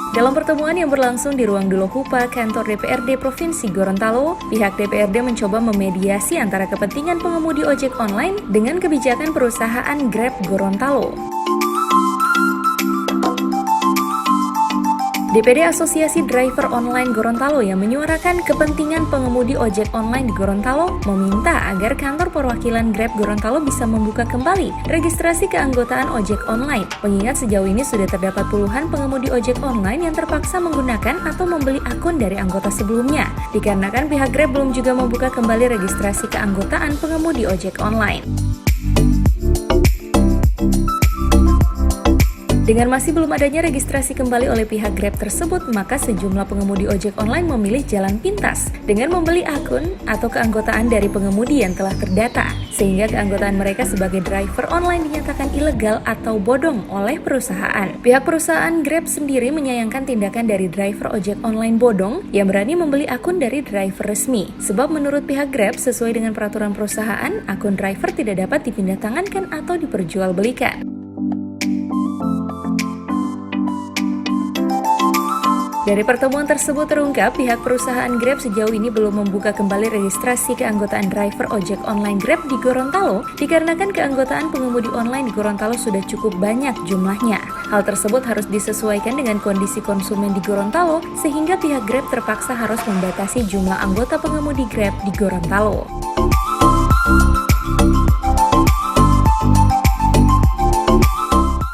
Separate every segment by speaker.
Speaker 1: Dalam pertemuan yang berlangsung di ruang Dulo Hupa, kantor DPRD Provinsi Gorontalo, pihak DPRD mencoba memediasi antara kepentingan pengemudi ojek online dengan kebijakan perusahaan Grab Gorontalo. DPD Asosiasi Driver Online Gorontalo yang menyuarakan kepentingan pengemudi ojek online di Gorontalo meminta agar kantor perwakilan Grab Gorontalo bisa membuka kembali registrasi keanggotaan ojek online. Mengingat sejauh ini sudah terdapat puluhan pengemudi ojek online yang terpaksa menggunakan atau membeli akun dari anggota sebelumnya. Dikarenakan pihak Grab belum juga membuka kembali registrasi keanggotaan pengemudi ojek online. Dengan masih belum adanya registrasi kembali oleh pihak Grab tersebut, maka sejumlah pengemudi ojek online memilih jalan pintas dengan membeli akun atau keanggotaan dari pengemudi yang telah terdata, sehingga keanggotaan mereka sebagai driver online dinyatakan ilegal atau bodong oleh perusahaan. Pihak perusahaan Grab sendiri menyayangkan tindakan dari driver ojek online bodong yang berani membeli akun dari driver resmi. Sebab menurut pihak Grab, sesuai dengan peraturan perusahaan, akun driver tidak dapat dipindahtangankan atau diperjualbelikan. Dari pertemuan tersebut terungkap, pihak perusahaan Grab sejauh ini belum membuka kembali registrasi keanggotaan driver ojek online Grab di Gorontalo dikarenakan keanggotaan pengemudi online di Gorontalo sudah cukup banyak jumlahnya. Hal tersebut harus disesuaikan dengan kondisi konsumen di Gorontalo sehingga pihak Grab terpaksa harus membatasi jumlah anggota pengemudi Grab di Gorontalo.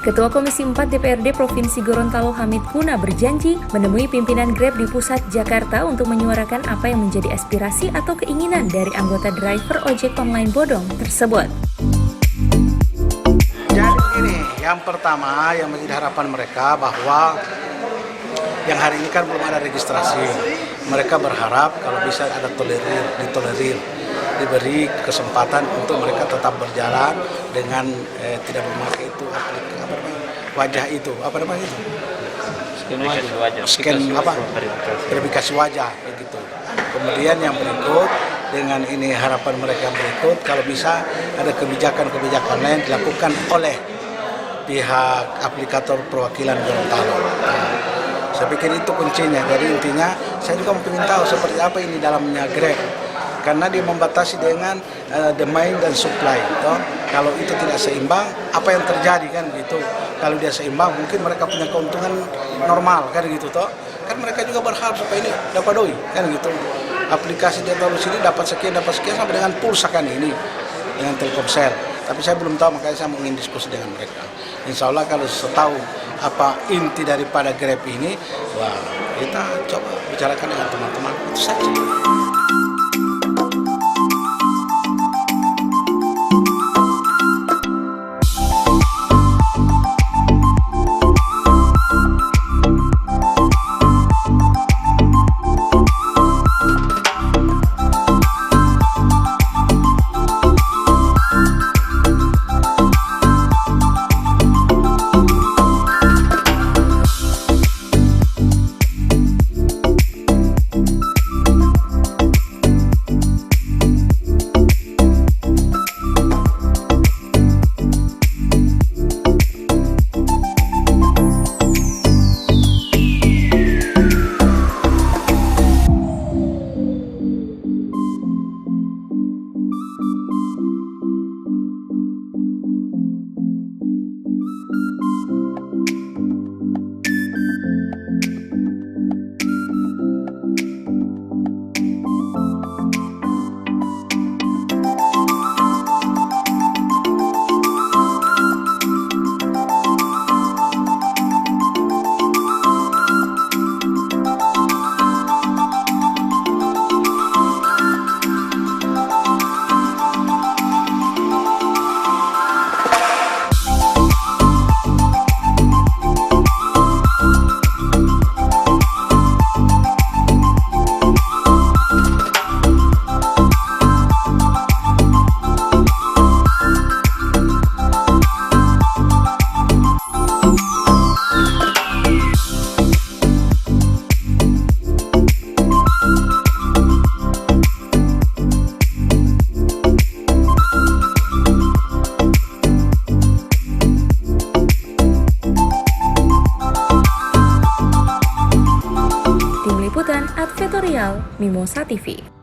Speaker 1: Ketua Komisi 4 DPRD Provinsi Gorontalo Hamid Kuna berjanji menemui pimpinan Grab di pusat Jakarta untuk menyuarakan apa yang menjadi aspirasi atau keinginan dari anggota driver ojek online bodong tersebut.
Speaker 2: Jadi begini, yang pertama yang menjadi harapan mereka bahwa yang hari ini kan belum ada registrasi. Mereka berharap kalau bisa ada ditolerir, diberi kesempatan untuk mereka tetap berjalan dengan tidak memakai itu wajah itu apa namanya itu scan verifikasi wajah begitu. Kemudian yang berikut dengan ini harapan mereka berikut kalau bisa ada kebijakan lain dilakukan oleh pihak aplikator perwakilan Gorontalo. Saya pikir itu kuncinya. Jadi intinya saya juga ingin tahu seperti apa ini dalamnya Grab. Karena dia membatasi dengan demand dan supply. Toh. Kalau itu tidak seimbang, apa yang terjadi kan gitu. Kalau dia seimbang, mungkin mereka punya keuntungan normal kan gitu toh. Kan mereka juga berharap supaya ini dapat doi kan gitu. Aplikasi dia tahu sini dapat sekian sampai dengan pulsa kan ini dengan Telkomsel. Tapi saya belum tahu, makanya saya ingin diskusi dengan mereka. Insya Allah kalau setahu apa inti daripada Grab ini, wah kita coba bicarakan dengan teman-teman itu saja.
Speaker 1: Tim Liputan Advertorial Mimosa TV.